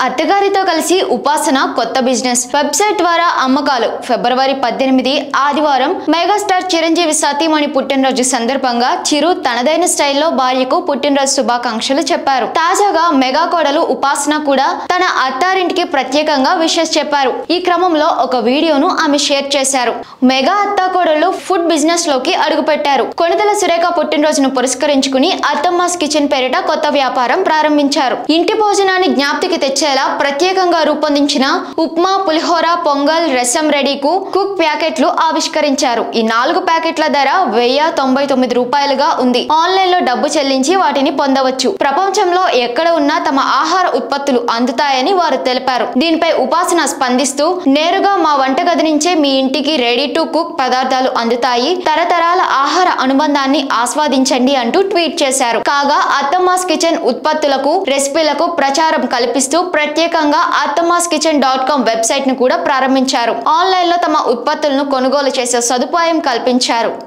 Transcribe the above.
అత్తగారితో కలిసి ఉపాసన కొత్త బిజినెస్ వెబ్సైట్ ద్వారా అమ్మకాలు. ఫిబ్రవరి 18 ఆదివారం మెగాస్టార్ చిరంజీవి సతీమణి పుట్టినరోజు సందర్భంగా చిరు తనదైన స్టైల్లో భార్యకు పుట్టినరోజు శుభాకాంక్షలు చెప్పారు. తాజాగా మెగా కోడలు ఉపాసన కూడా తన అత్తారింటికి ప్రత్యేకంగా విషెస్ చెప్పారు. ఈ క్రమంలో ఒక వీడియోను ఆమె షేర్ చేశారు. మెగా అత్తా కోడలు ఫుడ్ బిజినెస్ లోకి అడుగుపెట్టారు. కొణిదెల సురేఖ పుట్టినరోజును పురస్కరించుకుని అత్తమ్మాస్ కిచెన్ పేరిట కొత్త వ్యాపారం ప్రారంభించారు. ఇంటి భోజనాన్ని జ్ఞాప్తికి తెచ్చేలా ప్రత్యేకంగా రూపొందించిన ఉప్మా, పులిహోర, పొంగల్, రసం రెడీకు కుక్ ప్యాకెట్లు ఆవిష్కరించారు. ఈ 4 ప్యాకెట్ల ధర 1099 రూపాయలుగా ఉంది. ఆన్లైన్ లో డబ్బు చెల్లించి వాటిని పొందవచ్చు. ప్రపంచంలో ఎక్కడ ఉన్నా తమ ఆహార ఉత్పత్తులు అందుతాయని వారు తెలిపారు. దీనిపై ఉపాసన స్పందిస్తూ, నేరుగా మా వంటగది నుంచే మీ ఇంటికి రెడీ టు కుక్ పదార్థాలు అందుతాయి. తరతరాల ఆహార అనుబంధాన్ని ఆస్వాదించండి అంటూ ట్వీట్ చేశారు. కాగా అత్తమ్మాస్ కిచెన్ ఉత్పత్తులకు, రెసిపీలకు ప్రచారం కల్పిస్తూ ప్రత్యేకంగా attamaskitchen.com వెబ్సైట్ ను కూడా ప్రారంభించారు. ఆన్లైన్ లో తమ ఉత్పత్తులను కొనుగోలు చేసే సదుపాయం కల్పించారు.